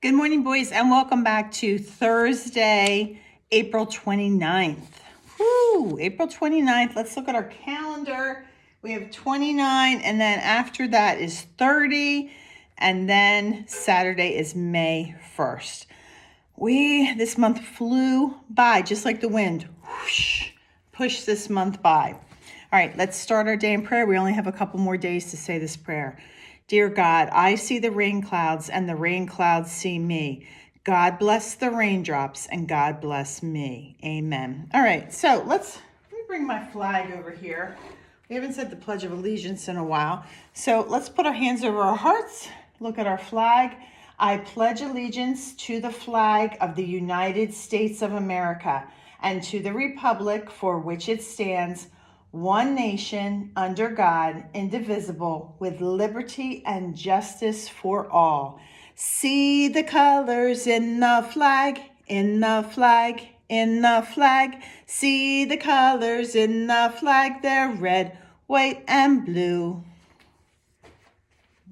Good morning, boys, and welcome back to Thursday, April 29th. Woo, April 29th. Let's look at our calendar. We have 29, and then after that is 30, and then Saturday is May 1st. This month flew by just like the wind. Whoosh, pushed this month by. All right, let's start our day in prayer. We only have a couple more days to say this prayer. Dear God, I see the rain clouds and the rain clouds see me. God bless the raindrops and God bless me. Amen. All right, so let me bring my flag over here. We haven't said the Pledge of Allegiance in a while. So let's put our hands over our hearts, look at our flag. I pledge allegiance to the flag of the United States of America and to the republic for which it stands, one nation, under God, indivisible, with liberty and justice for all. See the colors in the flag, in the flag, in the flag. See the colors in the flag, they're red, white, and blue.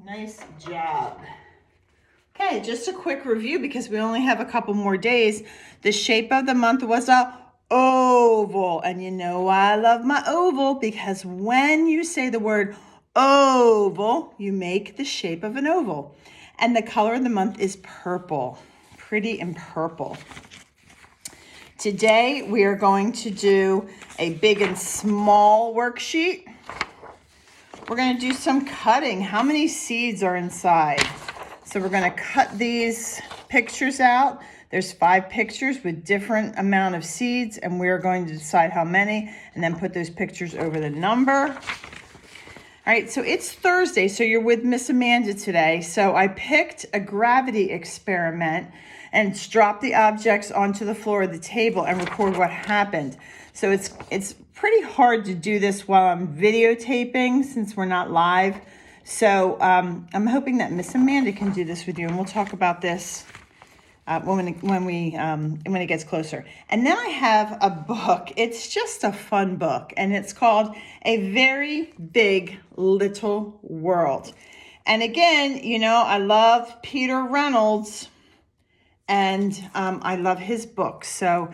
Nice job. Okay, just a quick review because we only have a couple more days. The shape of the month was a oval. And you know why I love my oval? Because when you say the word oval, you make the shape of an oval. And the color of the month is purple. Pretty and purple. Today, we are going to do a big and small worksheet. We're going to do some cutting. How many seeds are inside? So we're going to cut these pictures out. There's 5 pictures with different amount of seeds, and we're going to decide how many and then put those pictures over the number. All right, so it's Thursday, so you're with Miss Amanda today. So I picked a gravity experiment and dropped the objects onto the floor of the table and record what happened. So it's pretty hard to do this while I'm videotaping since we're not live. So I'm hoping that Miss Amanda can do this with you, and we'll talk about this when it gets closer. And then I have a book. It's just a fun book, and it's called A Very Big Little World. And again, you know, I love Peter Reynolds, and I love his books. So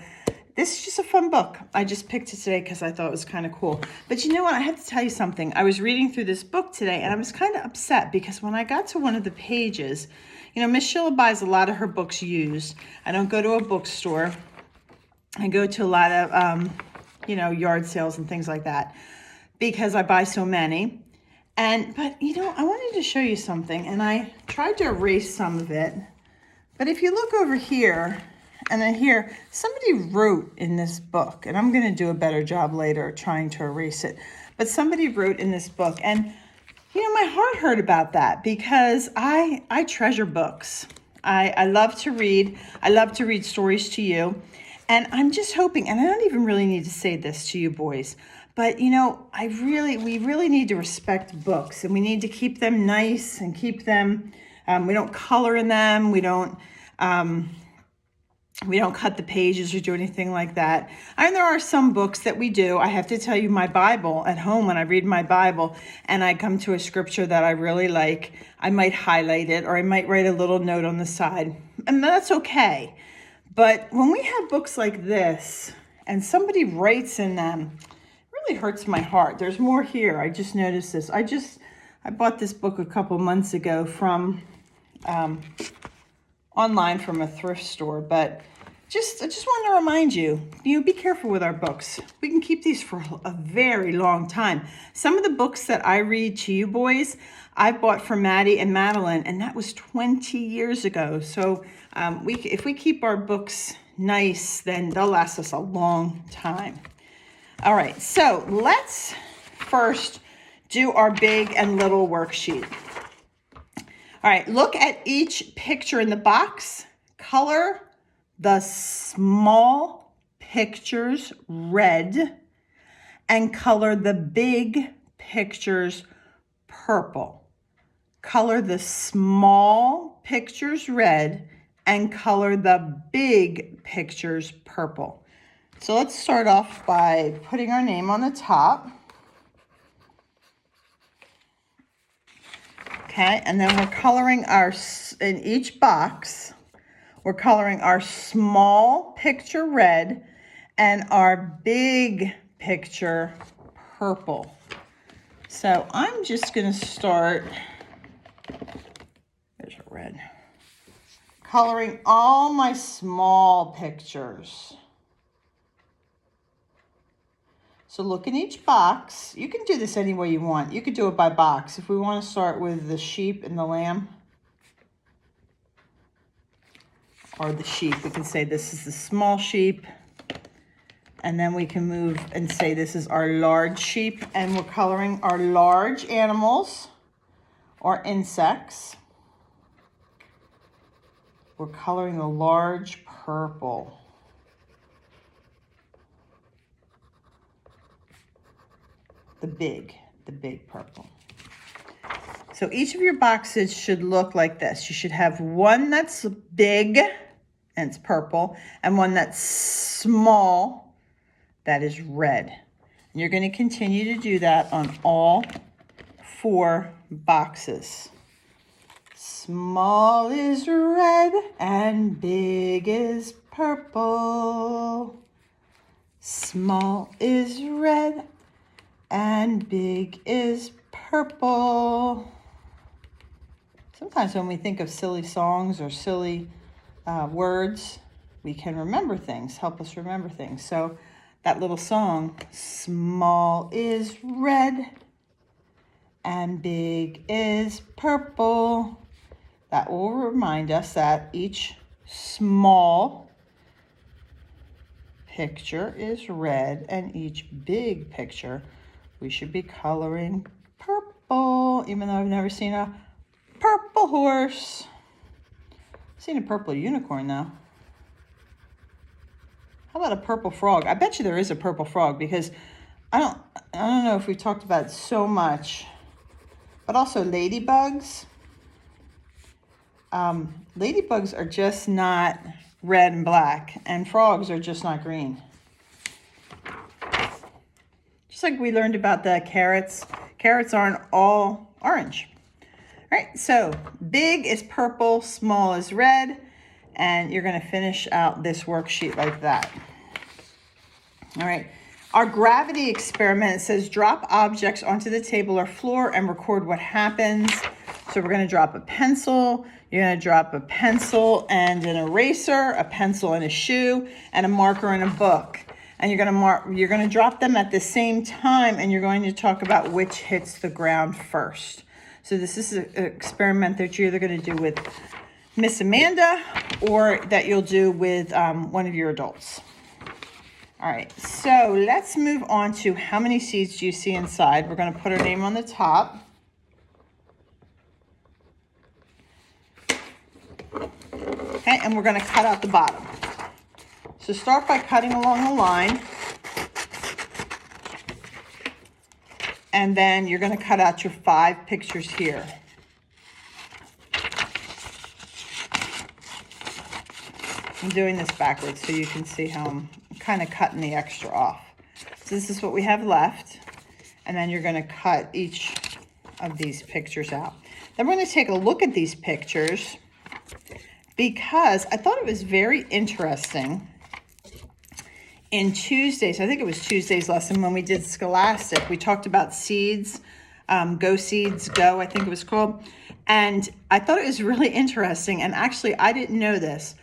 this is just a fun book. I just picked it today because I thought it was kind of cool. But you know what? I have to tell you something. I was reading through this book today, and I was kind of upset because when I got to one of the pages, you know, Miss Sheila buys a lot of her books used. I don't go to a bookstore. I go to a lot of, yard sales and things like that because I buy so many. But, you know, I wanted to show you something, and I tried to erase some of it. But if you look over here, and then here, somebody wrote in this book, and I'm going to do a better job later trying to erase it. But somebody wrote in this book, and you know, my heart hurt about that because I treasure books. I love to read. I love to read stories to you. And I'm just hoping, and I don't even really need to say this to you boys, but you know, we really need to respect books, and we need to keep them nice and keep them, we don't color in them. We don't cut the pages or do anything like that. And there are some books that we do. I have to tell you, my Bible at home, when I read my Bible and I come to a scripture that I really like, I might highlight it or I might write a little note on the side. And that's okay. But when we have books like this and somebody writes in them, it really hurts my heart. There's more here. I just noticed this. I bought this book a couple months ago from online from a thrift store, but I just want to remind you, be careful with our books. We can keep these for a very long time. Some of the books that I read to you boys, I bought for Maddie and Madeline, and that was 20 years ago. So if we keep our books nice, then they'll last us a long time. All right, so let's first do our big and little worksheet. All right, look at each picture in the box. Color the small pictures red and color the big pictures purple. Color the small pictures red and color the big pictures purple. So let's start off by putting our name on the top. Okay, and then we're coloring in each box we're coloring our small picture red and our big picture purple. So I'm just going to start, there's a red, coloring all my small pictures. So look in each box. You can do this any way you want. You could do it by box. If we want to start with the sheep and the lamb, or the sheep, we can say this is the small sheep. And then we can move and say this is our large sheep. And we're coloring our large animals or insects. We're coloring the large purple. The big purple. So each of your boxes should look like this. You should have one that's big and it's purple, and one that's small that is red. And you're going to continue to do that on all 4 boxes. Small is red and big is purple. Small is red and big is purple. Sometimes when we think of silly songs or silly words, we can remember things, help us remember things. So that little song, small is red and big is purple, that will remind us that each small picture is red and each big picture we should be coloring purple, even though I've never seen a purple horse. I've seen a purple unicorn though. How about a purple frog? I bet you there is a purple frog, because I don't know if we talked about it so much, but also ladybugs. Ladybugs are just not red and black, and frogs are just not green. Just like we learned about the carrots. Carrots aren't all orange. All right, so big is purple, small is red, and you're going to finish out this worksheet like that. All right, our gravity experiment says drop objects onto the table or floor and record what happens. So we're going to drop a pencil. You're going to drop a pencil and an eraser, a pencil and a shoe, and a marker and a book. And you're going to drop them at the same time, and you're going to talk about which hits the ground first. So this is an experiment that you're either going to do with Miss Amanda or that you'll do with one of your adults. All right, so let's move on to how many seeds do you see inside. We're going to put our name on the top. Okay, and we're going to cut out the bottom. So start by cutting along the line. And then you're going to cut out your 5 pictures here. I'm doing this backwards so you can see how I'm kind of cutting the extra off. So this is what we have left. And then you're going to cut each of these pictures out. Then we're going to take a look at these pictures, because I thought it was very interesting. In Tuesdays, I think it was Tuesday's lesson when we did Scholastic, we talked about seeds, Go Seeds Go, I think it was called. And I thought it was really interesting. And actually, I didn't know this,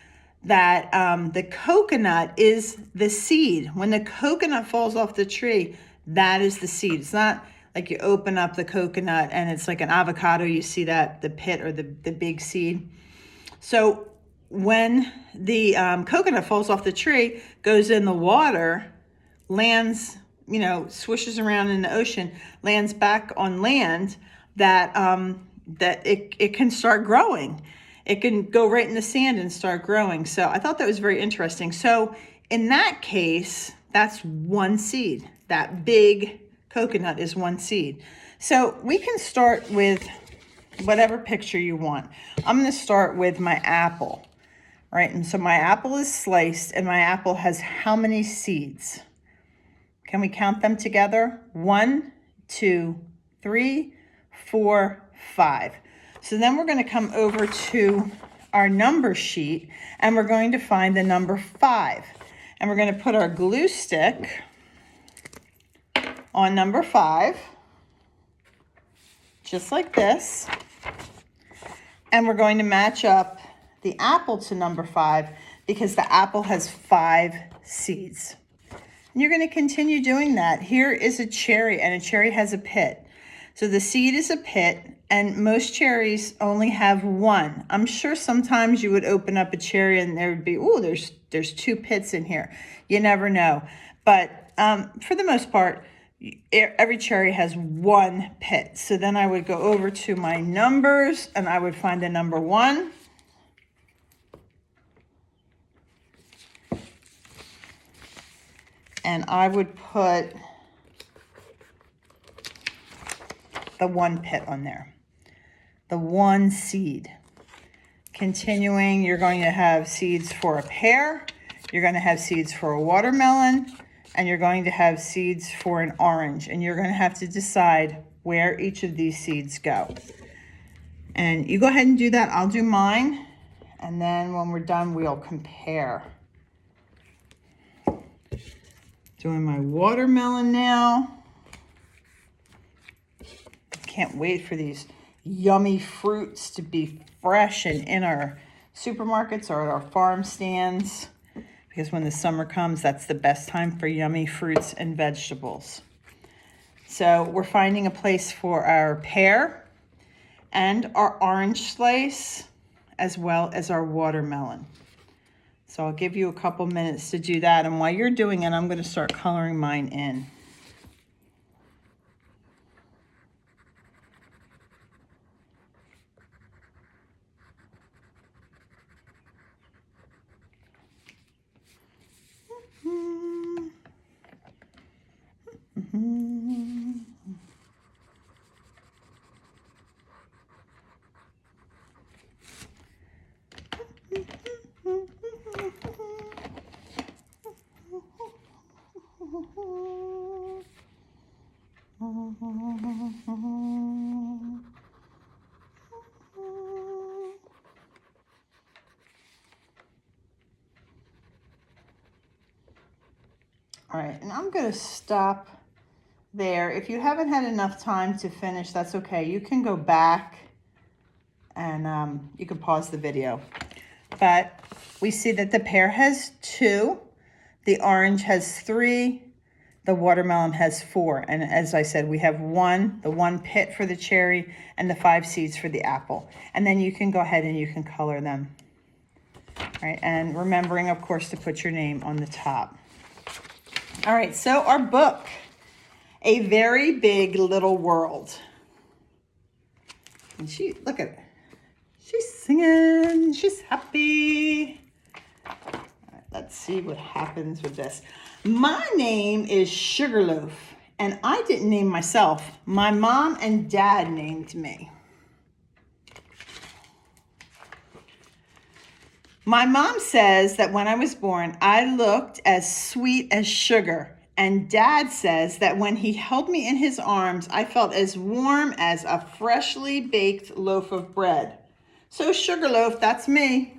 that the coconut is the seed. When the coconut falls off the tree, that is the seed. It's not like you open up the coconut and it's like an avocado. You see that, the pit or the big seed. So when the coconut falls off the tree, goes in the water, lands, swishes around in the ocean, lands back on land, that it can start growing. It can go right in the sand and start growing. So I thought that was very interesting. So in that case, that's one seed. That big coconut is one seed. So we can start with whatever picture you want. I'm going to start with my apple. All right, and so my apple is sliced, and my apple has how many seeds? Can we count them together? 1, 2, 3, 4, 5. So then we're going to come over to our number sheet and we're going to find the number 5. And we're going to put our glue stick on number 5, just like this. And we're going to match up the apple to number 5 because the apple has 5 seeds. And you're going to continue doing that. Here is a cherry, and a cherry has a pit. So the seed is a pit, and most cherries only have 1. I'm sure sometimes you would open up a cherry and there would be, oh, there's 2 pits in here. You never know. But for the most part, every cherry has 1 pit. So then I would go over to my numbers and I would find the number 1. And I would put the 1 pit on there, the 1 seed. Continuing, you're going to have seeds for a pear, you're going to have seeds for a watermelon, and you're going to have seeds for an orange. And you're going to have to decide where each of these seeds go. And you go ahead and do that. I'll do mine. And then when we're done, we'll compare. Doing my watermelon now. Can't wait for these yummy fruits to be fresh and in our supermarkets or at our farm stands. Because when the summer comes, that's the best time for yummy fruits and vegetables. So we're finding a place for our pear and our orange slice, as well as our watermelon. So I'll give you a couple minutes to do that. And while you're doing it, I'm going to start coloring mine in. All right, and I'm going to stop there. If you haven't had enough time to finish, that's okay. You can go back and you can pause the video. But we see that the pear has 2, the orange has 3, the watermelon has 4. And as I said, we have the 1 pit for the cherry and the 5 seeds for the apple. And then you can go ahead and you can color them. All right, and remembering, of course, to put your name on the top. All right, so our book, A Very Big Little World. And look at her. She's singing, she's happy. All right, let's see what happens with this. My name is Sugarloaf, and I didn't name myself. My mom and dad named me. My mom says that when I was born, I looked as sweet as sugar. And Dad says that when he held me in his arms, I felt as warm as a freshly baked loaf of bread. So Sugarloaf, that's me.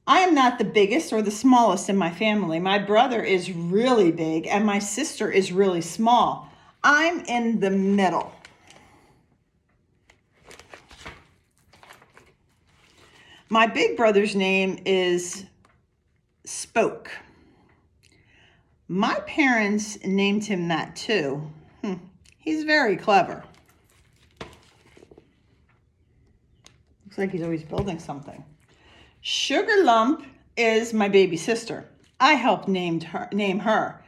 I am not the biggest or the smallest in my family. My brother is really big and my sister is really small. I'm in the middle. My big brother's name is Spoke. My parents named him that too. He's very clever. Looks like he's always building something. Sugar Lump is my baby sister. I helped name her.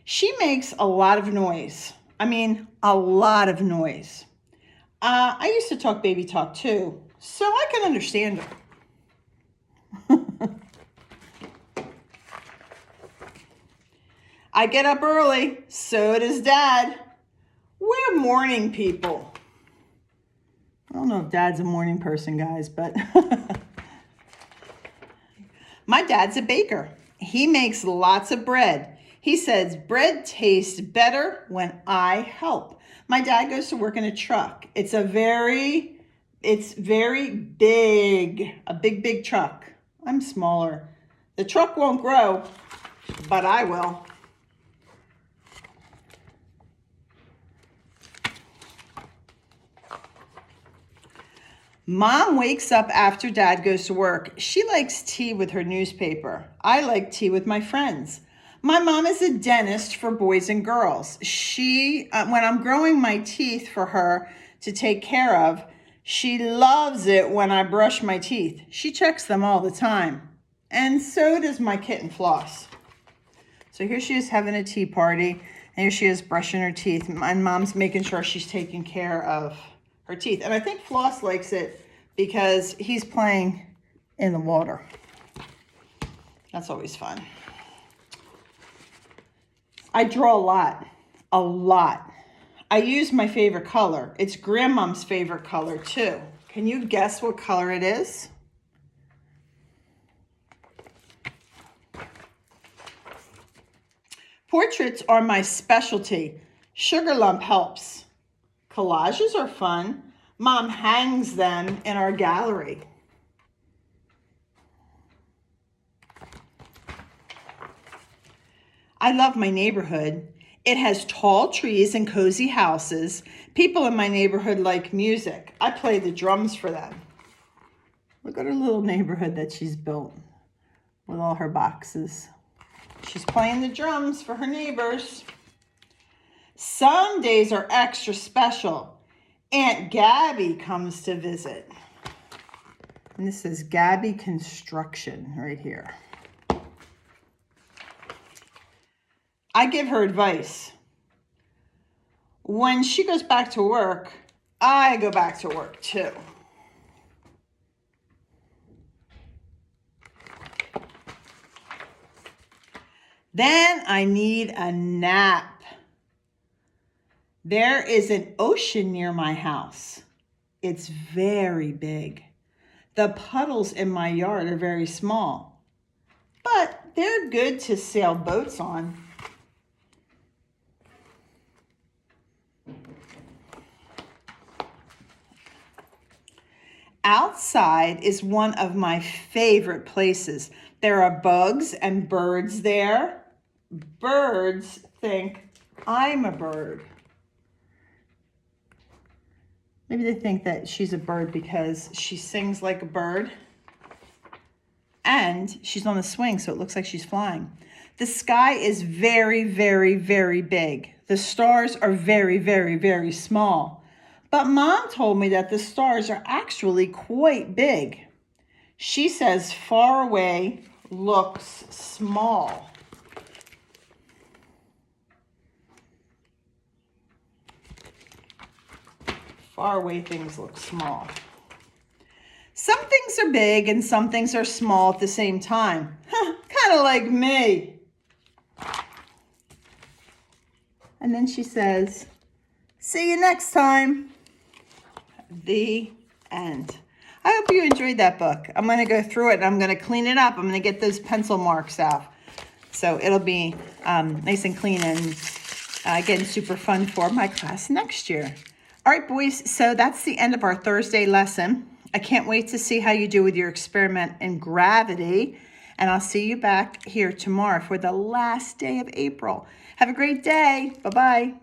She makes a lot of noise. I mean, a lot of noise. I used to talk baby talk too, so I can understand her. I get up early, so does Dad. We're morning people. I don't know if Dad's a morning person, guys, but my dad's a baker. He makes lots of bread. He says bread tastes better when I help. My dad goes to work in a truck. It's very big, a big truck. I'm smaller. The truck won't grow, but I will. Mom wakes up after Dad goes to work. She likes tea with her newspaper. I like tea with my friends. My mom is a dentist for boys and girls. When I'm growing my teeth for her to take care of, she loves it when I brush my teeth. She checks them all the time. And so does my kitten Floss. So here she is having a tea party, and here she is brushing her teeth. My mom's making sure she's taking care of her teeth. And I think Floss likes it because he's playing in the water. That's always fun. I draw a lot. I use my favorite color. It's Grandmom's favorite color too. Can you guess what color it is? Portraits are my specialty. Sugar Lump helps. Collages are fun. Mom hangs them in our gallery. I love my neighborhood. It has tall trees and cozy houses. People in my neighborhood like music. I play the drums for them. Look at her little neighborhood that she's built with all her boxes. She's playing the drums for her neighbors. Some days are extra special. Aunt Gabby comes to visit. And this is Gabby Construction right here. I give her advice. When she goes back to work, I go back to work too. Then I need a nap. There is an ocean near my house. It's very big. The puddles in my yard are very small, but they're good to sail boats on. Outside is one of my favorite places. There are bugs and birds there. Birds think I'm a bird. Maybe they think that she's a bird because she sings like a bird. And she's on the swing, so it looks like she's flying. The sky is very, very, very big. The stars are very, very, very small. But Mom told me that the stars are actually quite big. She says far away looks small. Far away things look small. Some things are big and some things are small at the same time. Kind of like me. And then she says, see you next time. The end. I hope you enjoyed that book. I'm going to go through it and I'm going to clean it up. I'm going to get those pencil marks out. So it'll be nice and clean and again, super fun for my class next year. All right, boys, so that's the end of our Thursday lesson. I can't wait to see how you do with your experiment in gravity. And I'll see you back here tomorrow for the last day of April. Have a great day. Bye-bye.